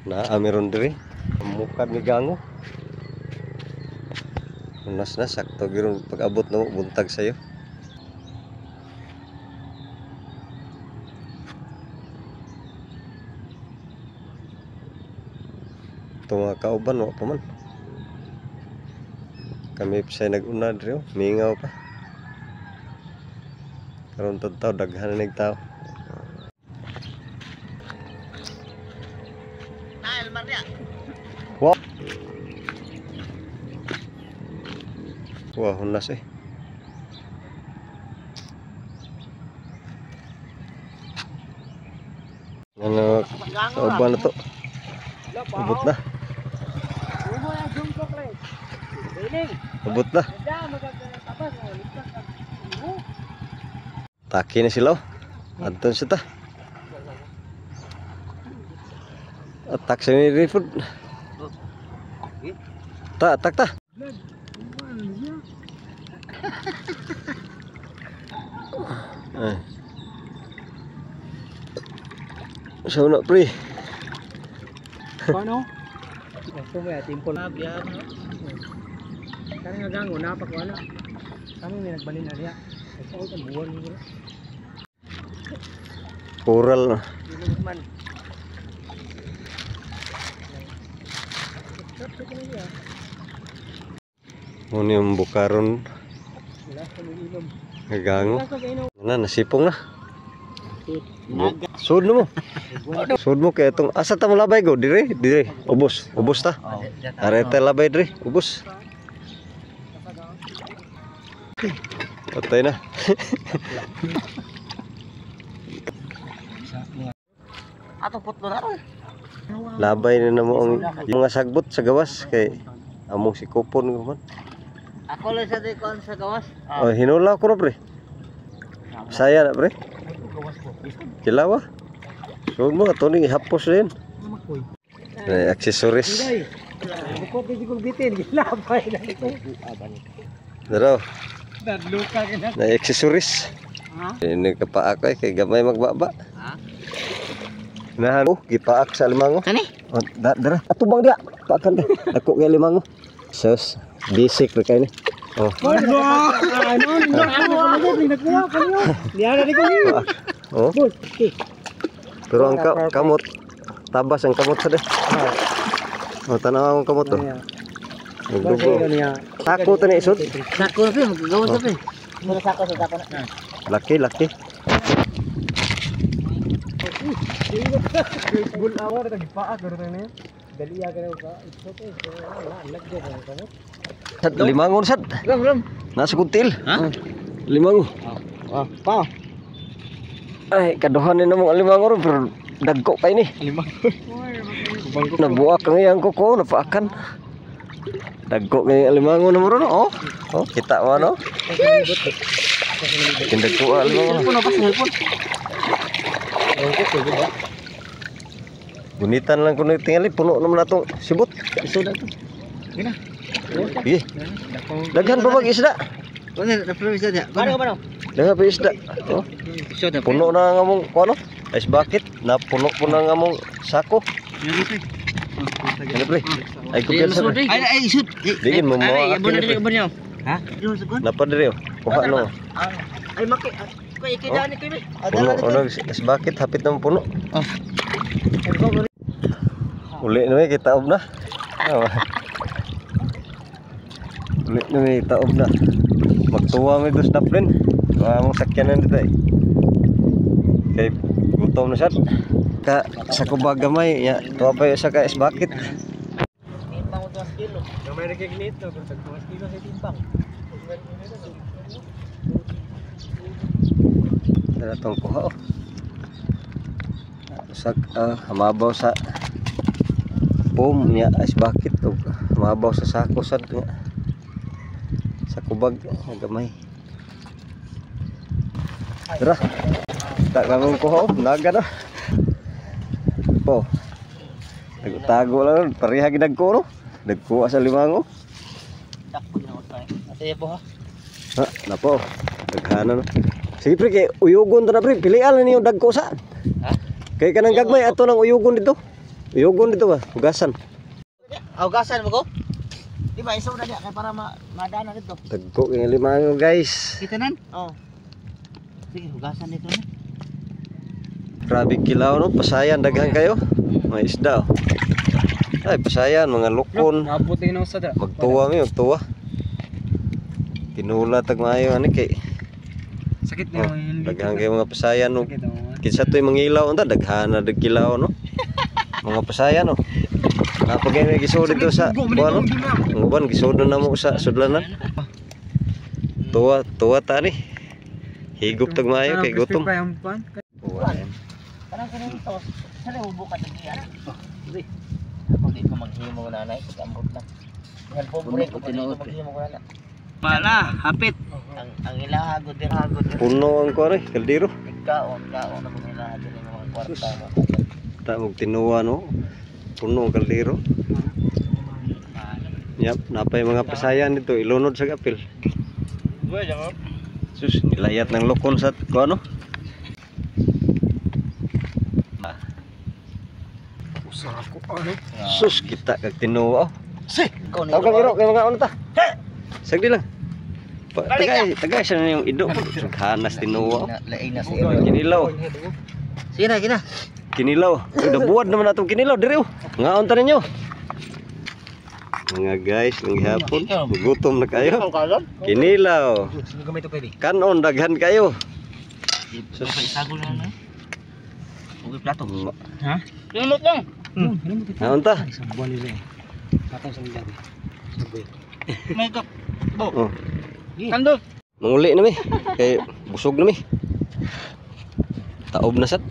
Meron diri mukad ni gango. Unas na sakto gyud pag-abot no buntag sayo. Ito mga kauban wa pa man. Kami pa siya nag-una diri, mingaw pa. Karon taw daghan na nagtao. Wow. Wah, hunas eh. Ano, kauban na to. Ubot na. Ubot na. Taki na sila. Adton siya ta. Atak sa ni food. Atak ta. So nak pre. Paano? Gusto mo ya timpo na biya no. Kani nga gango na pa ko ana. Kami may nagbalin na diya. Sa ko buwan mo. Coral. Man. Muna yung bukaron. Nagango. Nasipong na. Sud mo. Sud mo kaya itong asa ta mo labay go dire. Ubos ta. Arete labay dire. Ubos. Patay na. Ato putlo na ron. Labay na mo ang mga sagbot sa gawas kay among si kupon ko man. Ako lang sa dekon sa gawas. Oh, hinula ko na pre. Saya na pre. Kilawa. Sud mo ato ning ihapos din. Accessories. Ko pwede kong bitin, labay na ito. Daro. Dadluka ka na. Na accessories. Ini kapaak ay kay gamay magbaba. Nahan ko gipaak sa limango. Kani? Oh, dara. Atubang dia. Paakan ka. Ako kay limango. Sus, basic ra kay ni. Oh. Ano? Nagkuha ka niyo. Diara di ko niyo. Oh. Pero ang kamot tabas ang kamot sa de. Oh, tanaw ang kamot to. Nagdugo. Sako to ni isod. Sako na magagawa sa pe. Mura sako sa sako na. Laki. Bul awar tadi paak garo na. Daliya ka ka. Ito to. Lagde ka ka. Sad limangon sad. Ram. Nasa kuntil. Ha? Limango. Pa. Ay, kaduhan ni namong limango ron pero dagko kay ni. Limango. Nabuak ang iyang kuko, napaakan. Dagko kay limango na mo ron. Oh, kita mo no. Dagko ang limango. Cellphone apa cellphone? Gunitan lang kuno tingali puno naman natong sibot. Iso na to. Gina. Iya. Daghan pa mag isda. Ano na promise dia? Paano? Daghan pa isda. Oh. Iso na. Puno na nga mong kuno. Ice bucket na puno na nga mong sako. Ano pre? Ay kupil sa. Ay iso. Digin mo mo. Ay buna diri buna. Ha? Napa diri oh. Kuha no. Ay maki. Kay ikidani kay ni. Puno ice bucket hapit na puno. Oh. Uli na kita ob na. Uli na kita ob na. Magtuwa mo ito stop rin. Mong sakyanan dito eh. Kay gutom na siya. Sa kubag gamay. Tuwa pa yung sa ka-ice bucket. Timbang mo 2 kilo. Gamay na kay ginito. Kung 2 kilo sa timbang. Dala itong kuha oh. Hamabaw sa foam niya ice bucket o hamabaw sa sako sad niya sa kubag gamay. Tara tak gamong kuha oh naga na po tago lang pareha ginagko no nagkuha sa limango Dakpo ginawa pa. Atay po ha. ha napo daghana no sige pre kay uyugon to na pre pilian na niyo dagko sa Ha? kay kanang gagmay ato nang uyugon dito Yugon dito ba? Hugasan. Hugasan mo ko? Di ba iso na niya kay para madana dito. Dagko yung limango guys. Kita nan? Oo. Sige, hugasan dito na. Grabe kilaw no, pasayan daghan kayo. May isda oh. Ay pasayan mga lukon. Nabuti na sa Magtuwa mi, magtuwa. Tinula tag maayo ani kay. Sakit Oh, daghan kayo mga pasayan no. Kinsa to'y mangilaw unta daghan na dagkilaw no. Mga pasayan no. Napagay may gisod dito sa kuano. Ang uban gisod na mo sa sudlanan. Tuwa ta ni. Higop tag maayo kay gutom. Parang kanang to. Sala ubo ka dagi ana. Sige. Ako di ko maghimo ko nanay, pag-ambot lang. Yan po break ko maghimo ko nana. Pala, hapit. Ang ilahagod din hagod. Puno ang kuano kaldero. Kaon na mo nila din mga kwarta mo. Ta og tinuwa no. Puno ang kaldero. Yap, napay mga pasayan dito ilunod sa kapil. Sus, nilayat ng lokon sa kuano. Usako ano? Sus, kita kag tinuwa. Si, ko ni. Tawag kang iro kay mga ano ta. Sagdi lang. Tagay siya na yung ido. Hanas tinuwa. Lain na si Kinilaw. Sige na, kina. Kinilaw. Dabuad naman atong kinilaw diri oh. Ngaon ta ninyo. Mga guys, ng hapon. Gutom na kayo. Kinilaw. Sige gamay to pwede. Kanon daghan kayo. Sus, isagol na na. Ugi plato. Ha? Limot lang. Ngaon ta? Isang buwan nila. Katang sa mga. May kap. Oh. Kandot. Manguli na mi. Kay busog na mi. Taob na sat.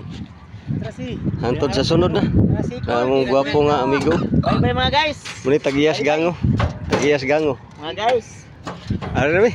Trasi. Hantod sa sunod na. Among gwapo nga amigo. Bye bye mga guys. Muni tagiyas gango. Tagiyas gango. Mga guys. Ano na mi?